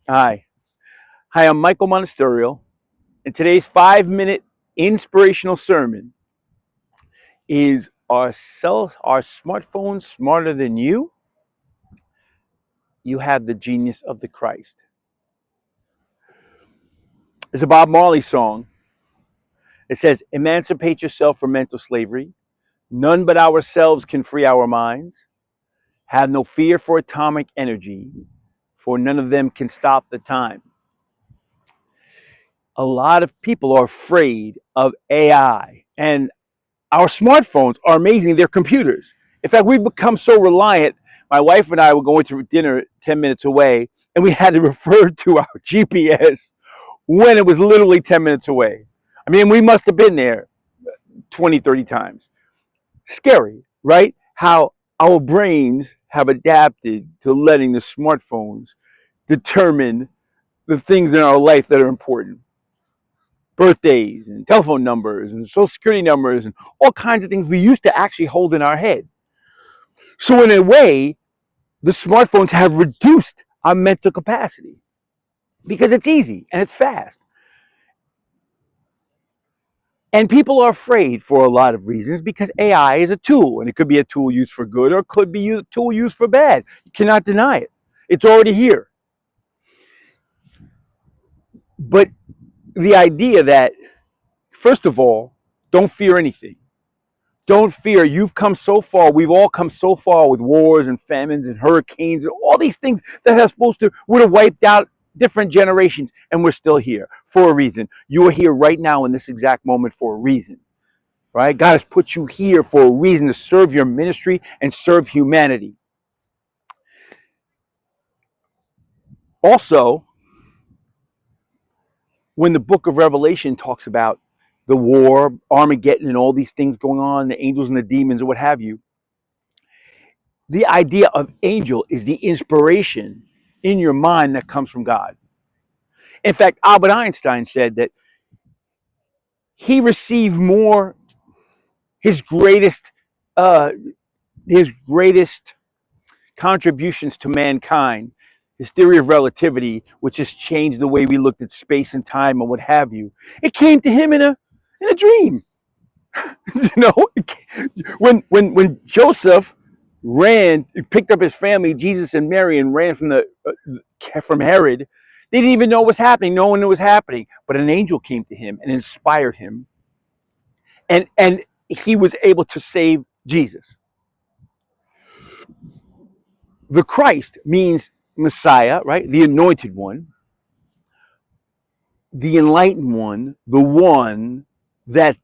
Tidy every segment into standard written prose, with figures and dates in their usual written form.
Hi. Hi, I'm Michael Monasterio, and today's 5 minute inspirational sermon is our smartphones smarter than you? You have the genius of the Christ. It's a Bob Marley song. It says, emancipate yourself from mental slavery. None but ourselves can free our minds. Have no fear for atomic energy, for none of them can stop the time. A lot of people are afraid of AI, and our smartphones are amazing. They're computers. In fact, we've become so reliant. My wife and I were going to dinner 10 minutes away, and we had to refer to our GPS when it was literally 10 minutes away. I mean, we must have been there 20, 30 times. Scary, right? How our brains have adapted to letting the smartphones determine the things in our life that are important. Birthdays and telephone numbers and social security numbers and all kinds of things we used to actually hold in our head. So in a way, the smartphones have reduced our mental capacity because it's easy and it's fast. And people are afraid for a lot of reasons because AI is a tool, and it could be a tool used for good or it could be a tool used for bad. You cannot deny it. It's already here. But the idea that, first of all, don't fear anything. Don't fear. You've come so far. We've all come so far with wars and famines and hurricanes and all these things that are supposed to would have wiped out different generations, and we're still here for a reason. You are here right now in this exact moment for a reason, right? God has put you here for a reason to serve your ministry and serve humanity. Also, when the book of Revelation talks about the war, Armageddon, and all these things going on, the angels and the demons, or what have you, the idea of angel is the inspiration in your mind that comes from God. In fact, Albert Einstein said that he received more his greatest uh, his greatest contributions to mankind, his theory of relativity, which has changed the way we looked at space and time and what have you. It came to him in a dream. You know, when Joseph picked up his family, Jesus and Mary, and ran from Herod. They didn't even know what was happening. No one knew what was happening. But an angel came to him and inspired him, and he was able to save Jesus. The Christ means Messiah, right? The anointed one, the enlightened one, the one that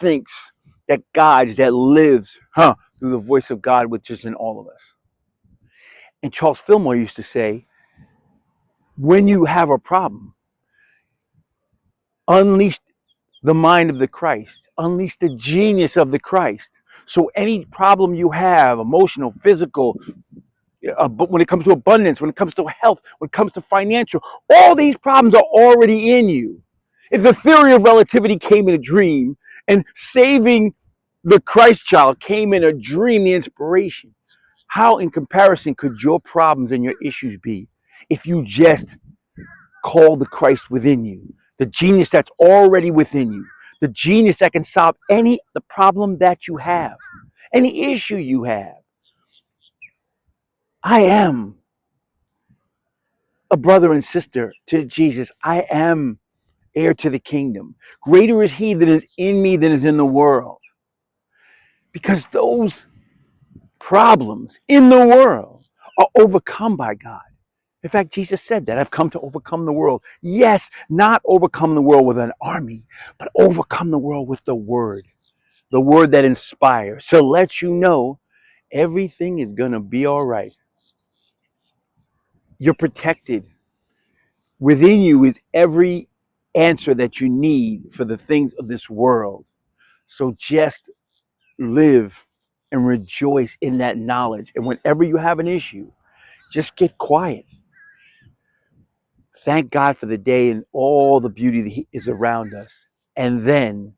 thinks, that guides, that lives, through the voice of God, which is in all of us. And Charles Fillmore used to say, when you have a problem, unleash the mind of the Christ, unleash the genius of the Christ. So any problem you have, emotional, physical, but when it comes to abundance, when it comes to health, when it comes to financial, all these problems are already in you. If the theory of relativity came in a dream and saving the Christ child came in a dream, the inspiration, how in comparison could your problems and your issues be if you just call the Christ within you, the genius that's already within you, the genius that can solve the problem that you have, any issue you have? I am a brother and sister to Jesus. I am heir to the kingdom. Greater is he that is in me than is in the world. Because those problems in the world are overcome by God. In fact, Jesus said that I've come to overcome the world. Yes, not overcome the world with an army, but overcome the world with the word that inspires, to let you know everything is going to be all right. You're protected. Within you is every answer that you need for the things of this world. So just live and rejoice in that knowledge. And whenever you have an issue, just get quiet. Thank God for the day and all the beauty that is around us. And then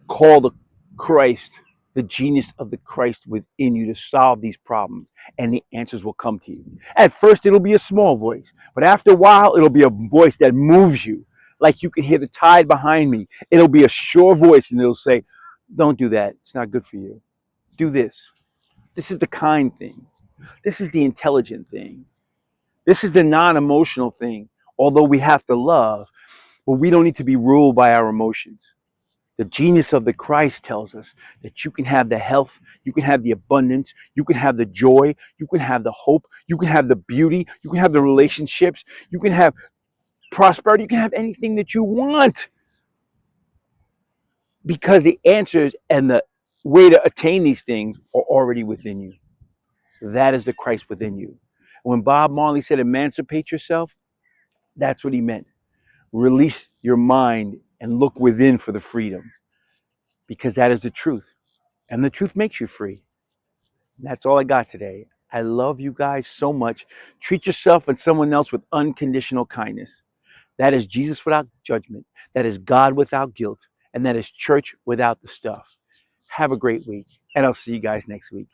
call the Christ the genius of the Christ within you to solve these problems, and the answers will come to you. At first, it'll be a small voice, but after a while, it'll be a voice that moves you. Like you can hear the tide behind me. It'll be a sure voice, and it'll say, don't do that. It's not good for you. Do this. This is the kind thing. This is the intelligent thing. This is the non emotional thing. Although we have to love, but we don't need to be ruled by our emotions. The genius of the Christ tells us that you can have the health, you can have the abundance, you can have the joy, you can have the hope, you can have the beauty, you can have the relationships, you can have prosperity, you can have anything that you want, because the answers and the way to attain these things are already within you. That is the Christ within you. When Bob Marley said emancipate yourself, that's what he meant. Release your mind and look within for the freedom, because that is the truth. And the truth makes you free. That's all I got today. I love you guys so much. Treat yourself and someone else with unconditional kindness. That is Jesus without judgment. That is God without guilt. And that is church without the stuff. Have a great week. And I'll see you guys next week.